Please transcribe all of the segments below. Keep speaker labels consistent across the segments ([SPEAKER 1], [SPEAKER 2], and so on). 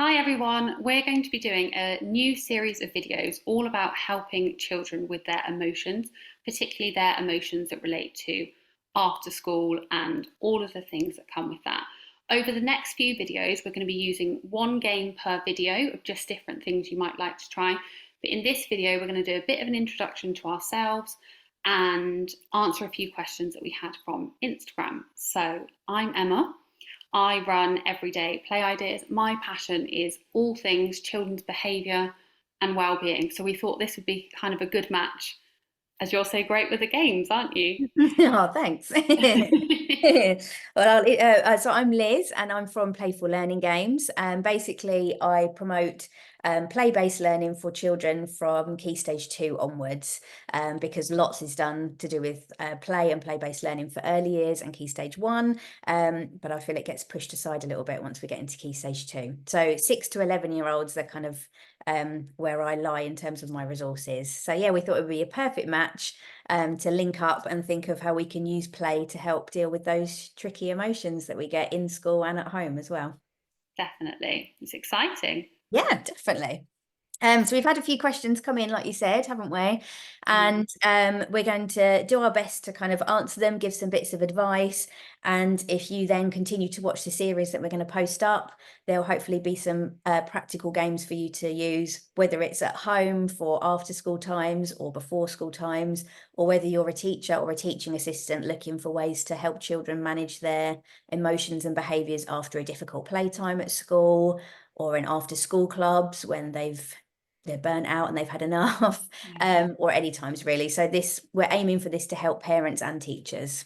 [SPEAKER 1] Hi everyone, we're going to be doing a new series of videos all about helping children with their emotions, particularly their emotions that relate to after school and all of the things that come with that. Over the next few videos, we're going to be using one game per video of just different things you might like to try. But in this video, we're going to do a bit of an introduction to ourselves and answer a few questions that we had from Instagram. So I'm Emma. I run Everyday Play Ideas. My passion is all things children's behaviour and well-being. So we thought this would be kind of a good match, as you're so great with the games, aren't you?
[SPEAKER 2] Oh, thanks. Well, so I'm Liz and I'm from Playful Learning Games. And basically, I promote play-based learning for children from Key Stage 2 onwards, because lots is done to do with play and play-based learning for early years and Key Stage 1. But I feel it gets pushed aside a little bit once we get into Key Stage 2. So 6 to 11-year-olds, they're kind of where I lie in terms of my resources. So yeah, we thought it would be a perfect match to link up and think of how we can use play to help deal with those tricky emotions that we get in school and at home as well.
[SPEAKER 1] Definitely. It's exciting.
[SPEAKER 2] Yeah, definitely. So we've had a few questions come in, like you said, haven't we?
[SPEAKER 1] Mm.
[SPEAKER 2] And we're going to do our best to kind of answer them, give some bits of advice. And if you then continue to watch the series that we're going to post up, there'll hopefully be some practical games for you to use, whether it's at home for after school times or before school times, or whether you're a teacher or a teaching assistant looking for ways to help children manage their emotions and behaviours after a difficult playtime at school, or in after school clubs when they're burnt out and they've had enough,
[SPEAKER 1] Yeah,
[SPEAKER 2] or any times really. So we're aiming for this to help parents and teachers.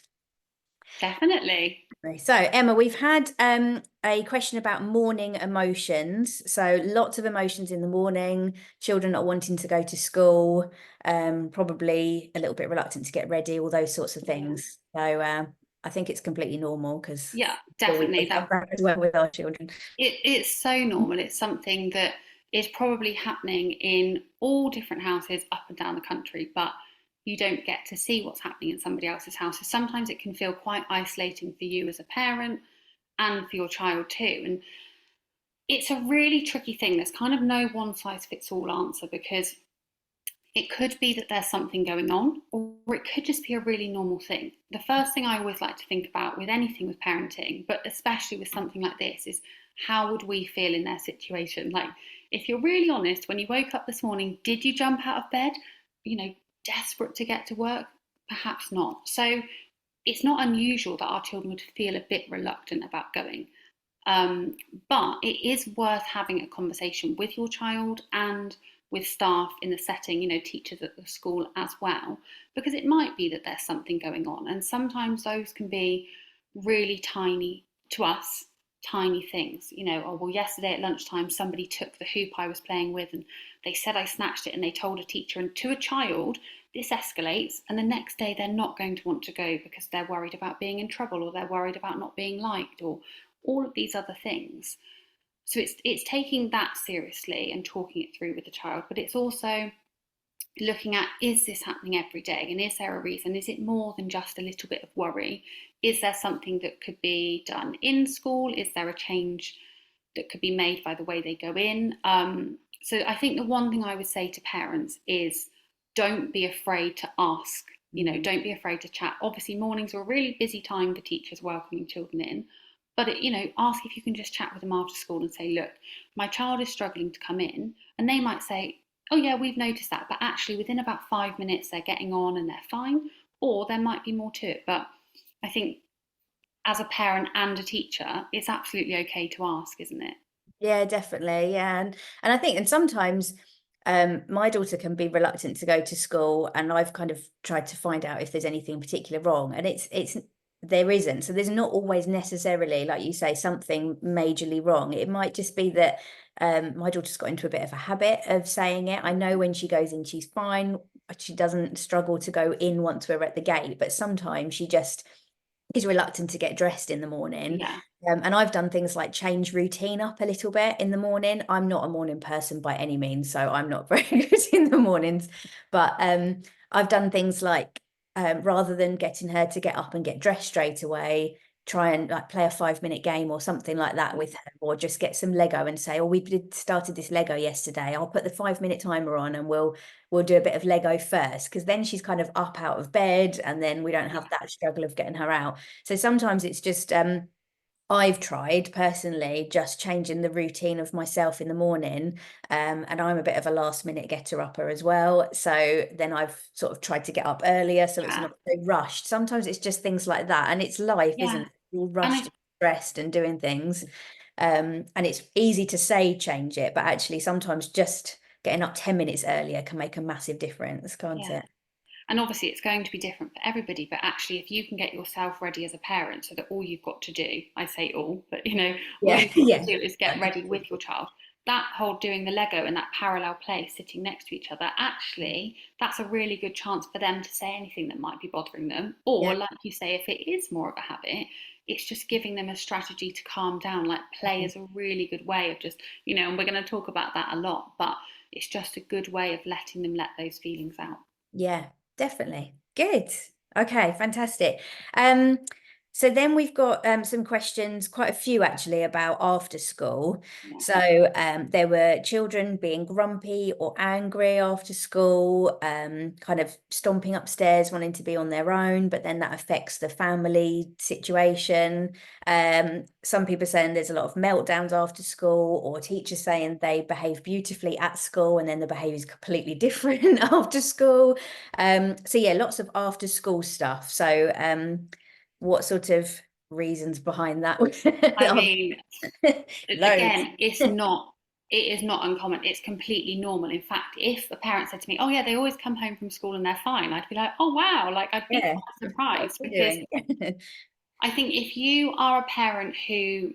[SPEAKER 1] definitely.
[SPEAKER 2] So Emma, we've had a question about morning emotions. So lots of emotions in the morning, children not wanting to go to school, probably a little bit reluctant to get ready, all those sorts of
[SPEAKER 1] Yeah,
[SPEAKER 2] things. So I think it's completely normal because
[SPEAKER 1] yeah,
[SPEAKER 2] we
[SPEAKER 1] definitely.
[SPEAKER 2] have that as well with our children.
[SPEAKER 1] It's so normal. It's something that is probably happening in all different houses up and down the country, but you don't get to see what's happening in somebody else's house. So sometimes it can feel quite isolating for you as a parent and for your child too. And it's a really tricky thing. There's kind of no one size fits all answer because it could be that there's something going on, or it could just be a really normal thing. The first thing I always like to think about with anything with parenting, but especially with something like this, is how would we feel in their situation? Like, if you're really honest, when you woke up this morning, did you jump out of bed, you know, desperate to get to work? Perhaps not. So it's not unusual that our children would feel a bit reluctant about going. Um, but it is worth having a conversation with your child and with staff in the setting, teachers at the school as well, because it might be that there's something going on. And sometimes those can be really tiny to us, tiny things. Oh, well, yesterday at lunchtime, somebody took the hoop I was playing with and they said I snatched it and they told a teacher. And to a child, this escalates. And the next day, they're not going to want to go because they're worried about being in trouble or they're worried about not being liked or all of these other things. So it's taking that seriously and talking it through with the child, but it's also looking at, is this happening every day, and is there a reason? Is it more than just a little bit of worry? Is there something that could be done in school? Is there a change that could be made by the way they go in? So I think the one thing I would say to parents is, don't be afraid to ask. Don't be afraid to chat. Obviously, mornings are a really busy time for teachers welcoming children in, but ask if you can just chat with them after school and say, look, my child is struggling to come in, and they might say, oh yeah, we've noticed that, but actually within about 5 minutes they're getting on and they're fine, or there might be more to it. But I think as a parent and a teacher, it's absolutely okay to ask, isn't it?
[SPEAKER 2] Yeah, definitely. Yeah. And I think, and sometimes my daughter can be reluctant to go to school, and I've kind of tried to find out if there's anything particular wrong. And it's there isn't. So there's not always necessarily, like you say, something majorly wrong. It might just be that my daughter's got into a bit of a habit of saying it. I know when she goes in, she's fine. She doesn't struggle to go in once we're at the gate, but sometimes she just is reluctant to get dressed in the morning.
[SPEAKER 1] Yeah.
[SPEAKER 2] And I've done things like change routine up a little bit in the morning. I'm not a morning person by any means, so I'm not very good in the mornings. But I've done things like rather than getting her to get up and get dressed straight away, try and like play a 5-minute game or something like that with her, or just get some Lego and say, oh, we started this Lego yesterday, I'll put the 5-minute timer on and we'll do a bit of Lego first, because then she's kind of up out of bed and then we don't have that struggle of getting her out. So sometimes it's just I've tried personally just changing the routine of myself in the morning, and I'm a bit of a last minute getter upper as well. So then I've sort of tried to get up earlier so it's
[SPEAKER 1] Yeah.
[SPEAKER 2] not so rushed. Sometimes it's just things like that, and it's life, isn't
[SPEAKER 1] Yeah.
[SPEAKER 2] it? You're all
[SPEAKER 1] And
[SPEAKER 2] rushed and stressed and doing things. And it's easy to say change it, but actually sometimes just getting up 10 minutes earlier can make a massive difference, can't
[SPEAKER 1] yeah.
[SPEAKER 2] it?
[SPEAKER 1] And obviously, it's going to be different for everybody, but actually, if you can get yourself ready as a parent so that all you've got to do, I say all, but all
[SPEAKER 2] Yeah,
[SPEAKER 1] you've got
[SPEAKER 2] yeah.
[SPEAKER 1] to do is get ready with your child. That whole doing the Lego and that parallel play sitting next to each other, actually, that's a really good chance for them to say anything that might be bothering them. Or,
[SPEAKER 2] Yeah.
[SPEAKER 1] like you say, if it is more of a habit, it's just giving them a strategy to calm down. Like play is a really good way of just, and we're going to talk about that a lot, but it's just a good way of letting them let those feelings out.
[SPEAKER 2] Yeah, definitely. Good. Okay, fantastic. Um, so then we've got some questions, quite a few actually, about after school.
[SPEAKER 1] Yeah.
[SPEAKER 2] So there were children being grumpy or angry after school, kind of stomping upstairs, wanting to be on their own, but then that affects the family situation. Some people saying there's a lot of meltdowns after school, or teachers saying they behave beautifully at school and then the behavior is completely different after school. So yeah, lots of after school stuff. So what sort of reasons behind that?
[SPEAKER 1] I mean,
[SPEAKER 2] Loads.
[SPEAKER 1] again, it is not uncommon. It's completely normal. In fact, if a parent said to me, "Oh yeah, they always come home from school and they're fine," I'd be like, "Oh wow!" Like I'd be
[SPEAKER 2] Yeah.
[SPEAKER 1] quite
[SPEAKER 2] What are
[SPEAKER 1] surprised
[SPEAKER 2] they
[SPEAKER 1] because
[SPEAKER 2] doing?
[SPEAKER 1] I think if you are a parent who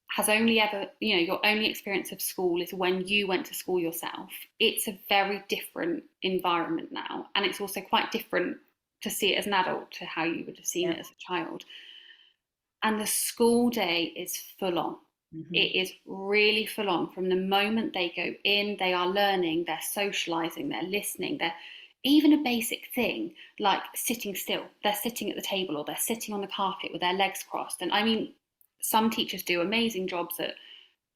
[SPEAKER 1] has only ever, your only experience of school is when you went to school yourself, it's a very different environment now, and it's also quite different to see it as an adult to how you would have seen
[SPEAKER 2] Yeah.
[SPEAKER 1] it as a child. And the school day is full on.
[SPEAKER 2] Mhm.
[SPEAKER 1] It is really full on. From the moment they go in, they are learning, they're socializing, they're listening, they're even a basic thing like sitting still. They're sitting at the table or they're sitting on the carpet with their legs crossed. And I mean, some teachers do amazing jobs at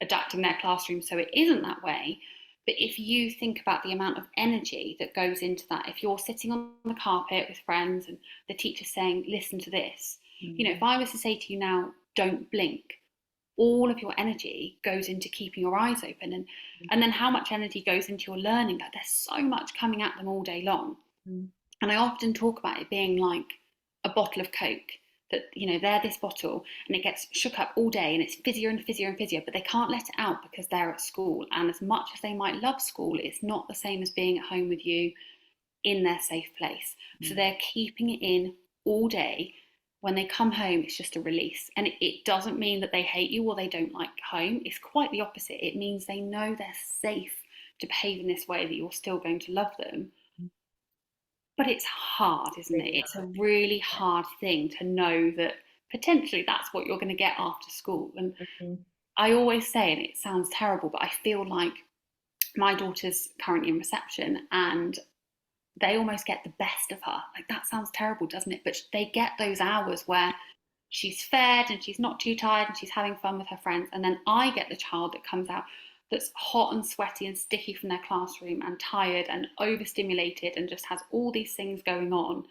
[SPEAKER 1] adapting their classroom so it isn't that way. But if you think about the amount of energy that goes into that, if you're sitting on the carpet with friends and the teacher's saying, listen to this, if
[SPEAKER 2] Mhm.
[SPEAKER 1] I was to say to you now, don't blink, all of your energy goes into keeping your eyes open. And then how much energy goes into your learning? Like there's so much coming at them all day long.
[SPEAKER 2] Mhm.
[SPEAKER 1] And I often talk about it being like a bottle of Coke that, they're this bottle and it gets shook up all day and it's fizzier and fizzier and fizzier, but they can't let it out because they're at school. And as much as they might love school, it's not the same as being at home with you in their safe place. So they're keeping it in all day. When they come home, it's just a release. And it doesn't mean that they hate you or they don't like home. It's quite the opposite. It means they know they're safe to behave in this way, that you're still going to love them. But it's hard, isn't it?
[SPEAKER 2] Really
[SPEAKER 1] It's a
[SPEAKER 2] hard.
[SPEAKER 1] really hard thing to know that potentially that's what you're going to get after school. And
[SPEAKER 2] Mhm.
[SPEAKER 1] I always say, and it sounds terrible, but I feel like my daughter's currently in reception and they almost get the best of her. Like that sounds terrible, doesn't it? But they get those hours where she's fed and she's not too tired and she's having fun with her friends. And then I get the child that comes out that's hot and sweaty and sticky from their classroom and tired and overstimulated and just has all these things going on.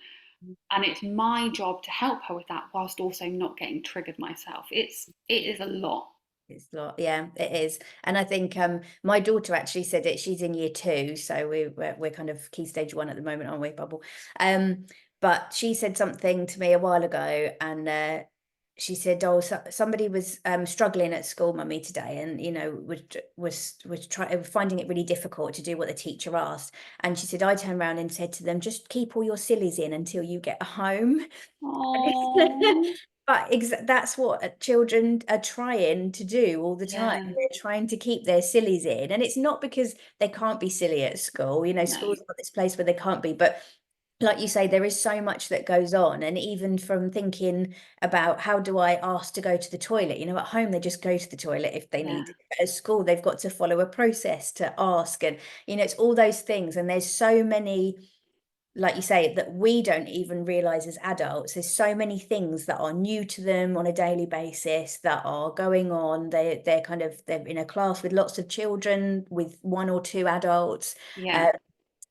[SPEAKER 1] And it's my job to help her with that whilst also not getting triggered myself. It is a lot.
[SPEAKER 2] It's a lot, yeah, it is. And I think my daughter actually said it. She's in year 2, so we're kind of key stage 1 at the moment, aren't we, Bubble? But she said something to me a while ago, and she said, "Oh, somebody was struggling at school, mummy, today, and was finding it really difficult to do what the teacher asked." And she said, "I turned around and said to them, just keep all your sillies in until you get home."
[SPEAKER 1] Oh,
[SPEAKER 2] But that's what children are trying to do all the time.
[SPEAKER 1] yeah,
[SPEAKER 2] They're trying to keep their sillies in. And it's not because they can't be silly at school.
[SPEAKER 1] no,
[SPEAKER 2] School's not this place where they can't be. But like you say, there is so much that goes on. And even from thinking about how do I ask to go to the toilet? At home, they just go to the toilet if they
[SPEAKER 1] yeah,
[SPEAKER 2] need it. At school, they've got to follow a process to ask. And, it's all those things. And there's so many like you say, that we don't even realize as adults. There's so many things that are new to them on a daily basis that are going on. They're in a class with lots of children, with one or two adults.
[SPEAKER 1] Yeah,
[SPEAKER 2] uh,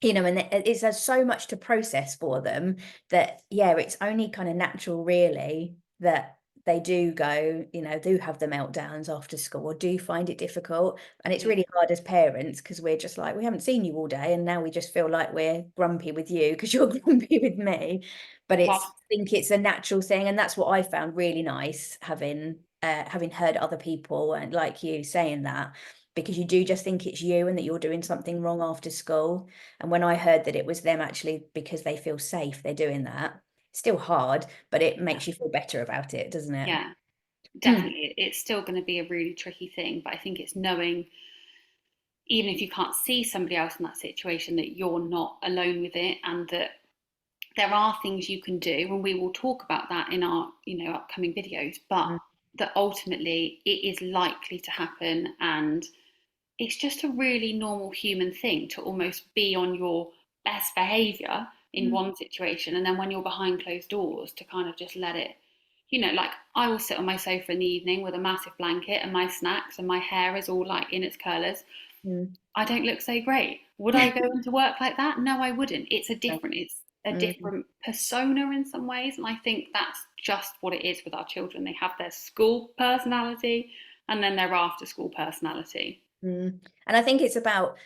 [SPEAKER 2] and there's so much to process for them that, yeah, it's only kind of natural, really, that they do have the meltdowns after school, or do find it difficult. And it's
[SPEAKER 1] yeah.
[SPEAKER 2] really hard as parents, because we're just like, we haven't seen you all day, and now we just feel like we're grumpy with you because you're grumpy with me. But I
[SPEAKER 1] Whilst,
[SPEAKER 2] think it's a natural thing, and that's what I found really nice, having heard other people and like you saying that, because you do just think it's you and that you're doing something wrong after school. And when I heard that it was them actually because they feel safe, they're doing that, still hard, but it
[SPEAKER 1] yeah,
[SPEAKER 2] makes you feel better about it, doesn't it?
[SPEAKER 1] yeah, definitely. It's still going to be a really tricky thing, but I think it's knowing, even if you can't see somebody else in that situation, that you're not alone with it, and that there are things you can do, and we will talk about that in our, upcoming videos, but
[SPEAKER 2] Mm,
[SPEAKER 1] that ultimately it is likely to happen, and it's just a really normal human thing to almost be on your best behavior in
[SPEAKER 2] mm,
[SPEAKER 1] one situation, and then when you're behind closed doors, to kind of just let it, like I will sit on my sofa in the evening with a massive blanket and my snacks, and my hair is all like in its curlers.
[SPEAKER 2] mm.
[SPEAKER 1] I don't look so great. Would I go into work like that? No, I wouldn't. It's a
[SPEAKER 2] Mm,
[SPEAKER 1] different persona in some ways. And I think that's just what it is with our children. They have their school personality and then their after school personality.
[SPEAKER 2] mm. And I think it's about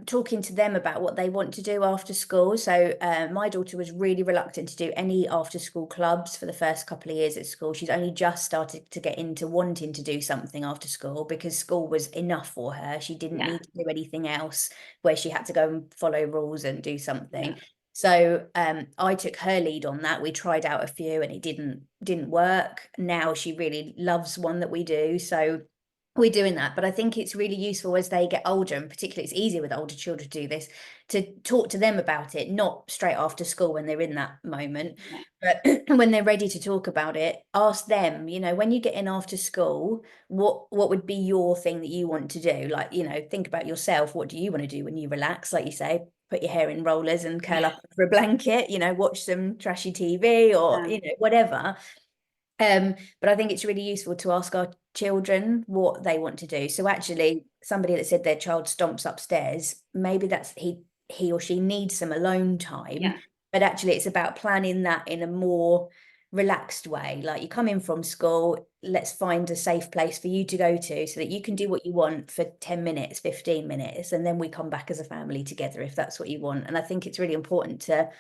[SPEAKER 2] talking to them about what they want to do after school. So my daughter was really reluctant to do any after school clubs for the first couple of years at school. She's only just started to get into wanting to do something after school, because school was enough for her. She didn't
[SPEAKER 1] Yeah,
[SPEAKER 2] need to do anything else where she had to go and follow rules and do
[SPEAKER 1] yeah,
[SPEAKER 2] something. So I took her lead on that. We tried out a few and it didn't work. Now she really loves one that we do. So we're doing that. But I think it's really useful as they get older, and particularly it's easier with older children to do this, to talk to them about it, not straight after school when they're in that moment,
[SPEAKER 1] yeah,
[SPEAKER 2] but when they're ready to talk about it, ask them, when you get in after school, what would be your thing that you want to do? Like, think about yourself. What do you want to do when you relax? Like you say, put your hair in rollers and curl up for a blanket, watch some trashy TV, or,
[SPEAKER 1] yeah,
[SPEAKER 2] whatever. But I think it's really useful to ask our children what they want to do. So actually, somebody that said their child stomps upstairs, maybe that's he or she needs some alone time.
[SPEAKER 1] yeah,
[SPEAKER 2] But actually, it's about planning that in a more relaxed way. Like, you come in from school, let's find a safe place for you to go to so that you can do what you want for 10 minutes, 15 minutes, and then we come back as a family together if that's what you want. And I think it's really important to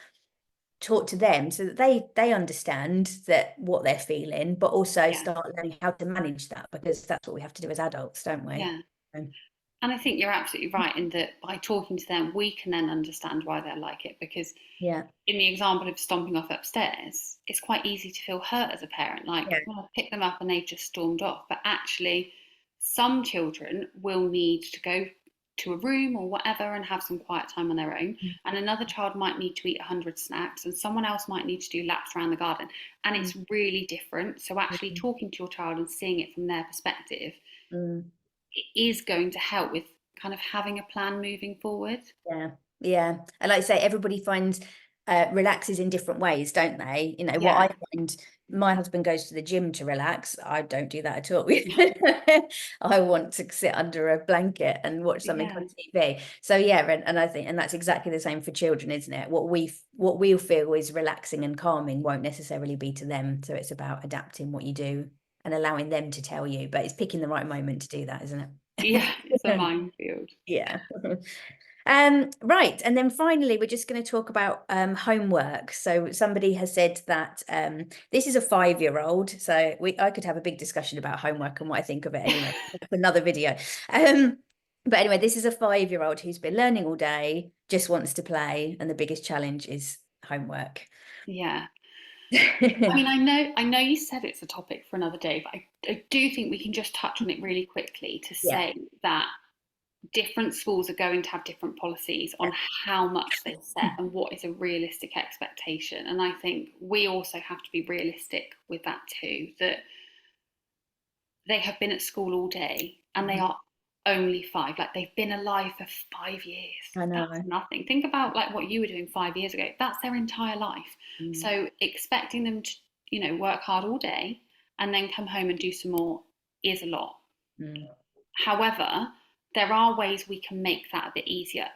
[SPEAKER 2] talk to them so that they understand that what they're feeling, but also
[SPEAKER 1] yeah,
[SPEAKER 2] start learning how to manage that, because that's what we have to do as adults, don't we?
[SPEAKER 1] yeah.
[SPEAKER 2] Um,
[SPEAKER 1] And I think you're absolutely right in that by talking to them, we can then understand why they're like it. Because
[SPEAKER 2] yeah,
[SPEAKER 1] in the example of stomping off upstairs, it's quite easy to feel hurt as a parent. Like,
[SPEAKER 2] yeah,
[SPEAKER 1] well, I picked them up and they just stormed off. But actually, some children will need to go to a room or whatever and have some quiet time on their own. And another child might need to eat 100 snacks, and someone else might need to do laps around the garden. And
[SPEAKER 2] mm,
[SPEAKER 1] it's really different. So, actually,
[SPEAKER 2] mm,
[SPEAKER 1] talking to your child and seeing it from their perspective
[SPEAKER 2] mm.
[SPEAKER 1] is going to help with kind of having a plan moving forward.
[SPEAKER 2] Yeah, yeah. And like I say, everybody finds relaxes in different ways, don't they? What
[SPEAKER 1] Yeah.
[SPEAKER 2] I find, my husband goes to the gym to relax. I don't do that at all. I want to sit under a blanket and watch something
[SPEAKER 1] Yeah.
[SPEAKER 2] on TV. So yeah, and I think, and that's exactly the same for children, isn't it? What we'll feel is relaxing and calming won't necessarily be to them. So it's about adapting what you do and allowing them to tell you, but it's picking the right moment to do that, isn't
[SPEAKER 1] Yeah. It's a
[SPEAKER 2] it?
[SPEAKER 1] minefield.
[SPEAKER 2] Yeah. Right. And then finally, we're just going to talk about homework. So somebody has said that this is a 5-year-old. So I could have a big discussion about homework and what I think of it anyway. That's another video. Um, but anyway, this is a 5-year-old who's been learning all day, just wants to play, and the biggest challenge is homework.
[SPEAKER 1] Yeah. I
[SPEAKER 2] Yeah.
[SPEAKER 1] mean, I know you said it's a topic for another day, but I do think we can just touch on it really quickly to say that different schools are going to have different policies on how much they set and what is a realistic expectation. And I think we also have to be realistic with that too, that they have been at school all day and they
[SPEAKER 2] Mhm.
[SPEAKER 1] are only 5. Like they've been alive for 5 years.
[SPEAKER 2] I
[SPEAKER 1] That's
[SPEAKER 2] know.
[SPEAKER 1] nothing. Think about like what you were doing 5 years ago. That's their entire life.
[SPEAKER 2] Mm,
[SPEAKER 1] So expecting them to, work hard all day and then come home and do some more is a lot.
[SPEAKER 2] mm,
[SPEAKER 1] However, there are ways we can make that a bit easier.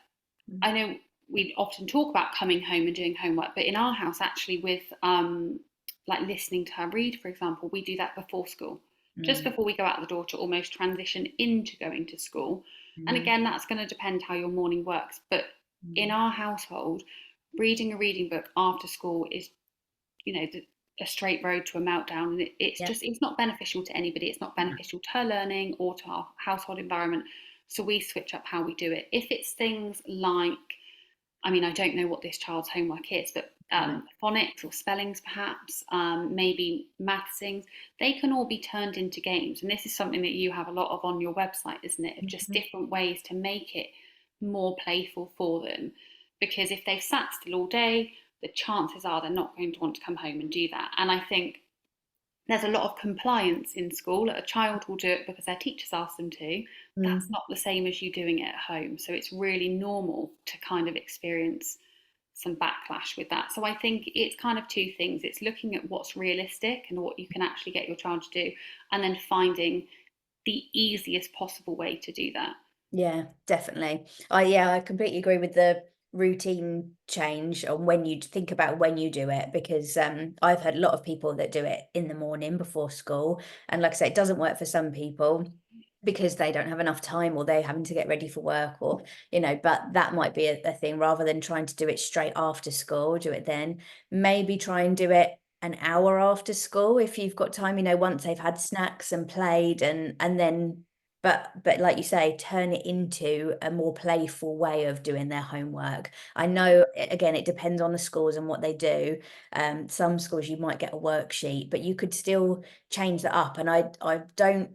[SPEAKER 2] mm,
[SPEAKER 1] I know we often talk about coming home and doing homework, but in our house, actually, with like listening to her read, for example, we do that before school, just
[SPEAKER 2] mm,
[SPEAKER 1] before we go out the door to almost transition into going to school. And
[SPEAKER 2] mm,
[SPEAKER 1] again, that's going to depend how your morning works. But in
[SPEAKER 2] mm.
[SPEAKER 1] our household, reading a reading book after school is, you know, a straight road to a meltdown, and it's
[SPEAKER 2] Yeah.
[SPEAKER 1] just it's not beneficial to anybody. It's not beneficial to her learning or to our household environment. So we switch up how we do it. If it's things like, I mean, I don't know what this child's homework is, but
[SPEAKER 2] No.
[SPEAKER 1] phonics or spellings, perhaps, maybe maths things, they can all be turned into games. And this is something that you have a lot of on your website, isn't it? Of just
[SPEAKER 2] Mhm.
[SPEAKER 1] different ways to make it more playful for them. Because if they've sat still all day, the chances are they're not going to want to come home and do that. And I think there's a lot of compliance in school. A child will do it because their teachers ask them to. That's
[SPEAKER 2] Mm.
[SPEAKER 1] not the same as you doing it at home. So it's really normal to kind of experience some backlash with that. So I think it's kind of two things. It's looking at what's realistic and what you can actually get your child to do, and then finding the easiest possible way to do that.
[SPEAKER 2] Yeah, definitely. I completely agree with the routine change on when you think about when you do it, because I've heard a lot of people that do it in the morning before school, and like I say, it doesn't work for some people because they don't have enough time or they're having to get ready for work, or but that might be a thing. Rather than trying to do it straight after school, do it then. Maybe try and do it an hour after school if you've got time, once they've had snacks and played, and then but like you say, turn it into a more playful way of doing their homework. I know, again, it depends on the schools and what they do. Some schools you might get a worksheet, but you could still change that up. And I don't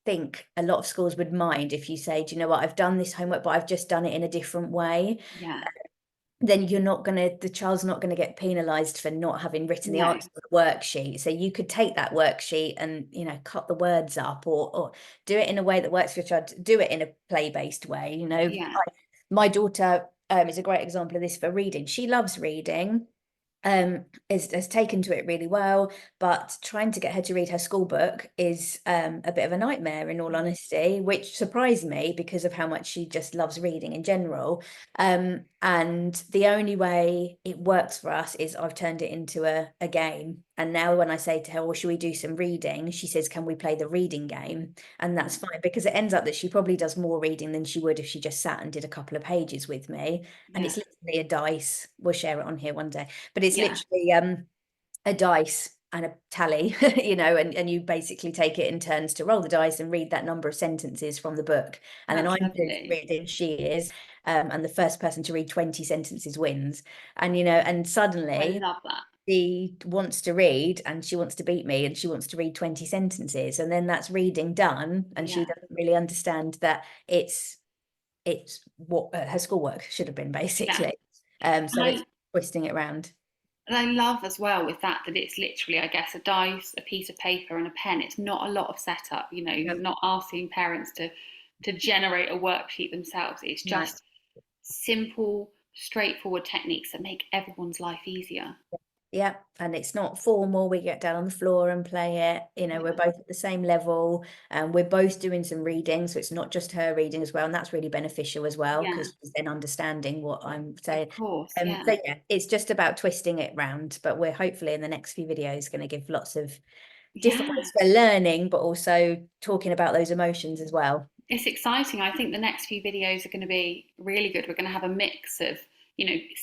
[SPEAKER 2] think a lot of schools would mind if you say, do you know what, I've done this homework, but I've just done it in a different way.
[SPEAKER 1] Yeah.
[SPEAKER 2] Then the child's not gonna get penalised for not having written the
[SPEAKER 1] No.
[SPEAKER 2] answer on the worksheet. So you could take that worksheet and, cut the words up, or do it in a way that works for your child. Do it in a play-based way,
[SPEAKER 1] Yeah.
[SPEAKER 2] My daughter, is a great example of this for reading. She loves reading, has taken to it really well, but trying to get her to read her school book is a bit of a nightmare, in all honesty, which surprised me because of how much she just loves reading in general. And the only way it works for us is I've turned it into a game. And now when I say to her, well, should we do some reading? She says, can we play the reading game? And that's fine, because it ends up that she probably does more reading than she would if she just sat and did a couple of pages with me. And
[SPEAKER 1] Yeah.
[SPEAKER 2] it's literally a dice. We'll share it on here one day, but it's
[SPEAKER 1] Yeah.
[SPEAKER 2] literally a dice and a tally, and you basically take it in turns to roll the dice and read that number of sentences from the book. And then
[SPEAKER 1] That's
[SPEAKER 2] I'm doing some
[SPEAKER 1] lovely.
[SPEAKER 2] reading, she is, and the first person to read 20 sentences wins. And
[SPEAKER 1] I
[SPEAKER 2] suddenly
[SPEAKER 1] love that.
[SPEAKER 2] she wants to read and she wants to beat me and she wants to read 20 sentences, and then that's reading done, and she
[SPEAKER 1] Yeah.
[SPEAKER 2] doesn't really understand that it's what her schoolwork should have been,
[SPEAKER 1] Yeah.
[SPEAKER 2] basically.
[SPEAKER 1] And
[SPEAKER 2] So it's twisting it around.
[SPEAKER 1] I love as well with that it's literally, I guess, a dice, a piece of paper, and a pen. It's not a lot of setup.
[SPEAKER 2] Yeah.
[SPEAKER 1] You're not asking parents to generate a worksheet themselves. It's
[SPEAKER 2] No.
[SPEAKER 1] just simple, straightforward techniques that make everyone's life easier.
[SPEAKER 2] Yeah, and it's not formal. We get down on the floor and play it. We're
[SPEAKER 1] Yeah.
[SPEAKER 2] both at the same level, and we're both doing some reading, so it's not just her reading as well, and that's really beneficial as well
[SPEAKER 1] Yeah.
[SPEAKER 2] because she's then understanding what I'm
[SPEAKER 1] Of
[SPEAKER 2] saying.
[SPEAKER 1] course. Yeah.
[SPEAKER 2] So yeah, it's just about twisting it round. But we're hopefully in the next few videos going to give lots of different
[SPEAKER 1] Yeah.
[SPEAKER 2] ways for learning, but also talking about those emotions as well.
[SPEAKER 1] It's exciting. I think the next few videos are going to be really good. We're going to have a mix of,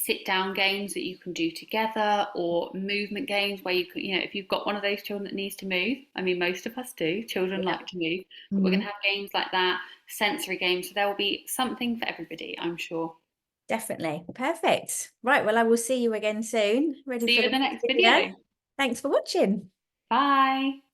[SPEAKER 1] sit down games that you can do together, or movement games where you can, if you've got one of those children that needs to move, I mean, most of us do, children
[SPEAKER 2] Yeah.
[SPEAKER 1] like to move, but we're going to
[SPEAKER 2] Mhm.
[SPEAKER 1] have games like that, sensory games. So there will be something for everybody, I'm sure.
[SPEAKER 2] Definitely. Perfect. Right. Well, I will see you again soon, ready
[SPEAKER 1] See
[SPEAKER 2] for
[SPEAKER 1] you
[SPEAKER 2] the
[SPEAKER 1] in the
[SPEAKER 2] next
[SPEAKER 1] next
[SPEAKER 2] video.
[SPEAKER 1] video.
[SPEAKER 2] Thanks for watching.
[SPEAKER 1] Bye.